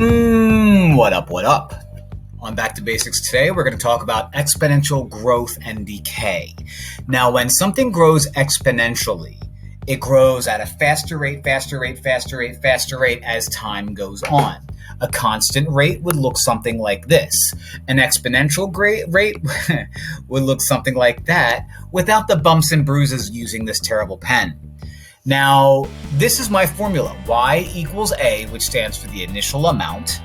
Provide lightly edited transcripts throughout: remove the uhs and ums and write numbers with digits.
What up, what up? On Back to Basics today, we're going to talk about exponential growth and decay. Now, when something grows exponentially, it grows at a faster rate as time goes on. A constant rate would look something like this. An exponential rate would look something like that without the bumps and bruises using this terrible pen. Now, this is my formula. Y equals A, which stands for the initial amount,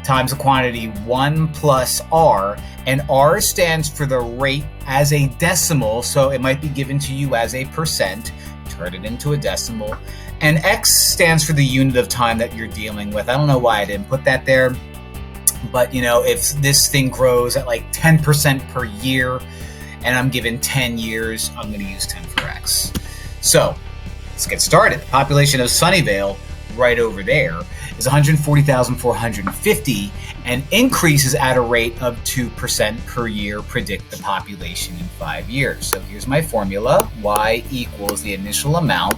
times the quantity 1 plus R, and R stands for the rate as a decimal, so it might be given to you as a percent. Turn it into a decimal. And X stands for the unit of time that you're dealing with. I don't know why I didn't put that there, but if this thing grows at like 10% per year, and I'm given 10 years, I'm going to use 10 for X. So, let's get started. The population of Sunnyvale, right over there, is 140,450 and increases at a rate of 2% per year. Predict the population in 5 years. So here's my formula. Y equals the initial amount,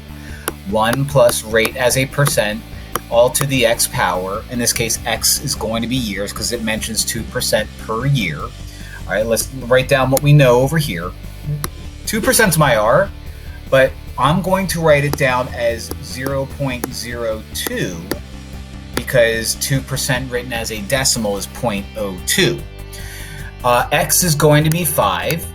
1 plus rate as a percent, all to the X power. In this case, X is going to be years because it mentions 2% per year. All right, let's write down what we know over here. 2% is my R, but I'm going to write it down as 0.02 because 2% written as a decimal is 0.02. X is going to be 5,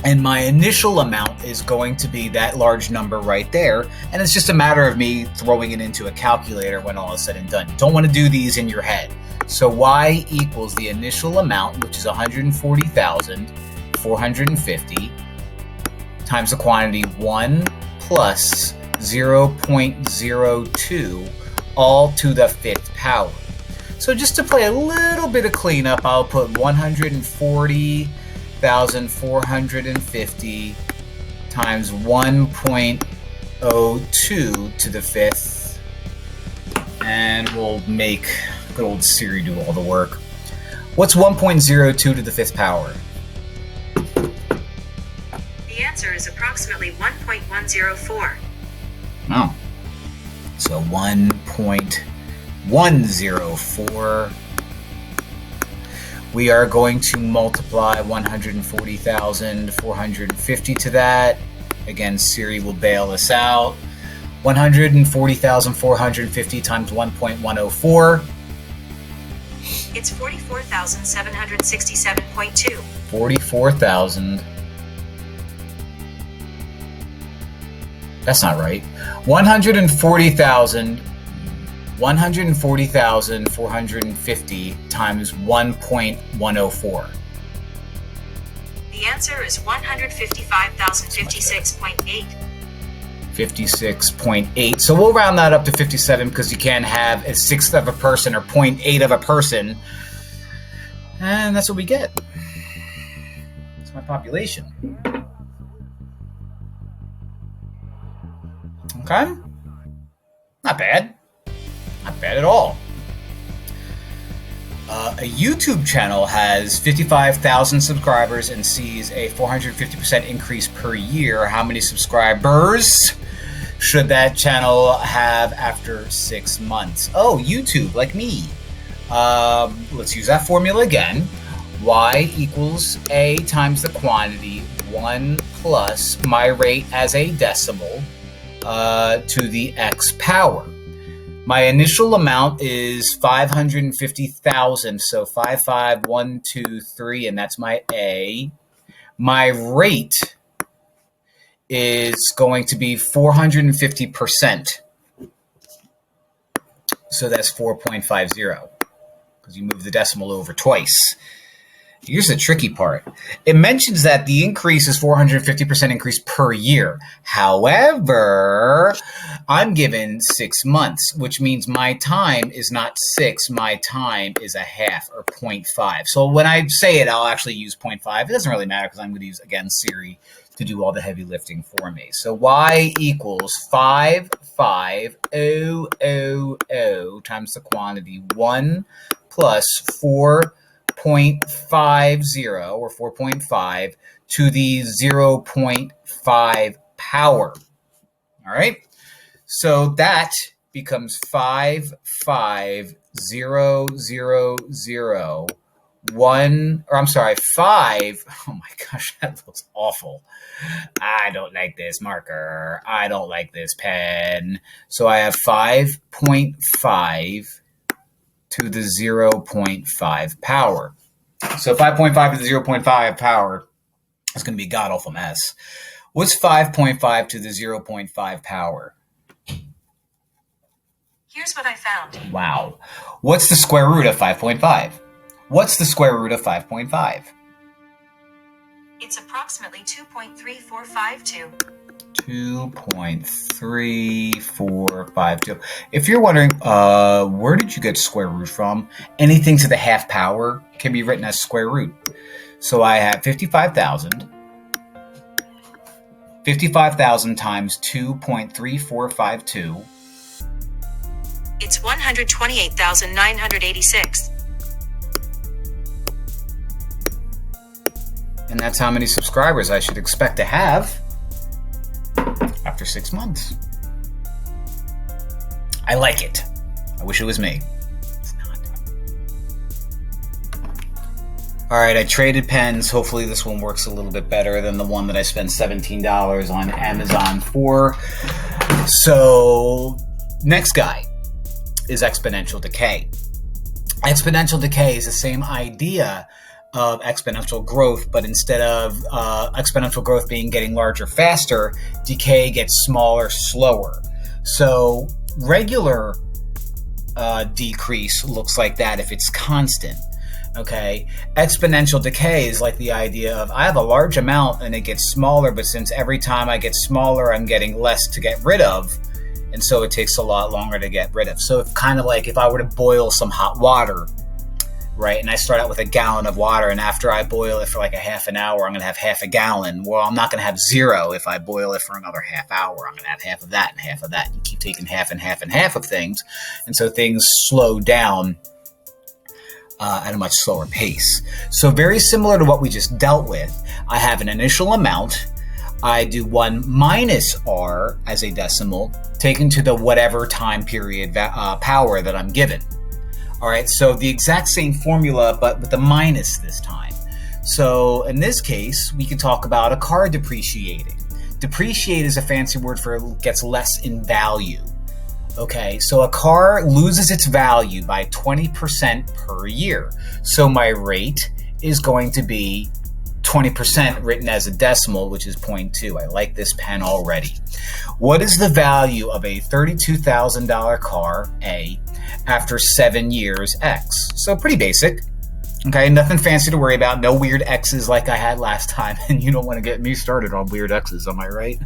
and my initial amount is going to be that large number right there, and it's just a matter of me throwing it into a calculator when all is said and done. You don't want to do these in your head. So Y equals the initial amount, which is 140,450, times the quantity 1 plus 0.02, all to the 5th power. So just to play a little bit of cleanup, I'll put 140,450 times 1.02 to the 5th, and we'll make good old Siri do all the work. What's 1.02 to the 5th power? The answer is approximately 1.104. Oh. So 1.104. We are going to multiply 140,450 to that. Again, Siri will bail us out. 140,450 times 1.104. It's 44,767.2. 44,000. That's not right. 140,450 times 1.104. The answer is 155,056.8. 56.8. So we'll round that up to 57 because you can't have a sixth of a person or 0.8 of a person. And that's what we get. That's my population. Okay? Not bad. Not bad at all. A YouTube channel has 55,000 subscribers and sees a 450% increase per year. How many subscribers should that channel have after 6 months? Oh, YouTube, like me. Let's use that formula again. Y equals A times the quantity, 1 plus my rate as a decimal, to the X power. My initial amount is 550,000, so 55123, and that's my A. My rate is going to be 450%, so that's 4.50, because you move the decimal over twice. Here's the tricky part. It mentions that the increase is 450% increase per year. However, I'm given 6 months, which means my time is not 6. My time is a half, or 0.5. So when I say it, I'll actually use 0.5. It doesn't really matter because I'm going to use, again, Siri to do all the heavy lifting for me. So Y equals 55000 times the quantity 1 plus 4.50 or 4.5 to the 0.5 power. All right. So that becomes 5. Oh my gosh, that looks awful. I don't like this marker. I don't like this pen. So I have 5.5 to the 0.5 power. So 5.5 to the 0.5 power is going to be a god-awful mess. What's 5.5 to the 0.5 power? Here's what I found. Wow. What's the square root of 5.5? What's the square root of 5.5? It's approximately 2.3452. 2.3452. If you're wondering, where did you get square root from? Anything to the half power can be written as square root. So I have 55,000. 55,000 times 2.3452. It's 128,986. And that's how many subscribers I should expect to have after 6 months. I like it. I wish it was me. It's not. All right, I traded pens. Hopefully this one works a little bit better than the one that I spent $17 on Amazon for. So, next guy is Exponential Decay. Exponential Decay is the same idea of exponential growth, but instead of exponential growth getting larger faster, decay gets smaller, slower. So regular decrease looks like that if it's constant. Okay, exponential decay is like the idea of I have a large amount and it gets smaller, but since every time I get smaller, I'm getting less to get rid of, and so it takes a lot longer to get rid of. So it's kind of like if I were to boil some hot water, right? And I start out with a gallon of water, and after I boil it for like a half an hour, I'm going to have half a gallon. Well, I'm not going to have zero if I boil it for another half hour. I'm going to have half of that and half of that. You keep taking half and half and half of things, and so things slow down at a much slower pace. So very similar to what we just dealt with. I have an initial amount. I do 1 minus r as a decimal, taken to the whatever time period power that I'm given. All right, so the exact same formula, but with the minus this time. So in this case, we can talk about a car depreciating. Depreciate is a fancy word for gets less in value. Okay, so a car loses its value by 20% per year. So my rate is going to be 20% written as a decimal, which is 0.2. I like this pen already. What is the value of a $32,000 car, A, after 7 years, X? So pretty basic. Okay, nothing fancy to worry about. No weird X's like I had last time. And you don't want to get me started on weird X's, am I right?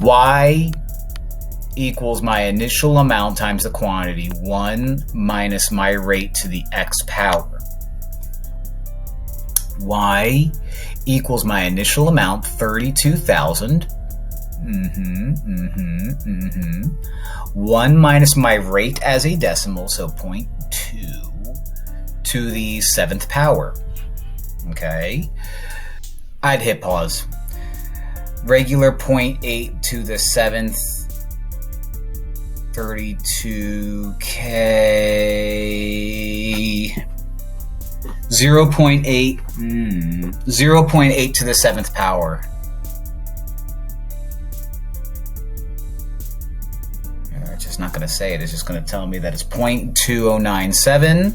Y equals my initial amount times the quantity, 1 minus my rate to the X power. Y equals my initial amount, 32,000. 1 minus my rate as a decimal, so 0.2, to the 7th power. Okay. I'd hit pause. Regular 0.8 to the 7th, 32K. 0.8. 0.8 to the 7th power. It's just not going to say it. It's just going to tell me that it's 0.2097.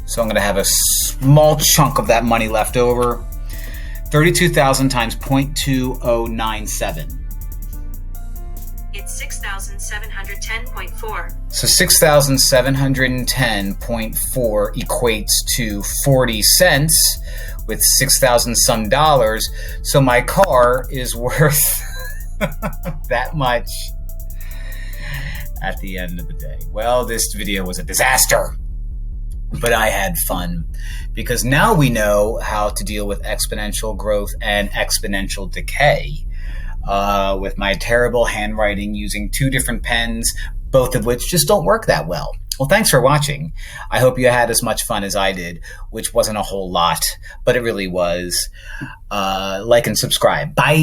So I'm going to have a small chunk of that money left over. 32,000 times 0.2097. It's 6,710.4. So 6,710.4 equates to 40 cents with 6,000 some dollars. So my car is worth that much at the end of the day. Well, this video was a disaster, but I had fun because now we know how to deal with exponential growth and exponential decay. With my terrible handwriting using 2 different pens, both of which just don't work that well. Well, thanks for watching. I hope you had as much fun as I did, which wasn't a whole lot, but it really was. Like and subscribe. Bye.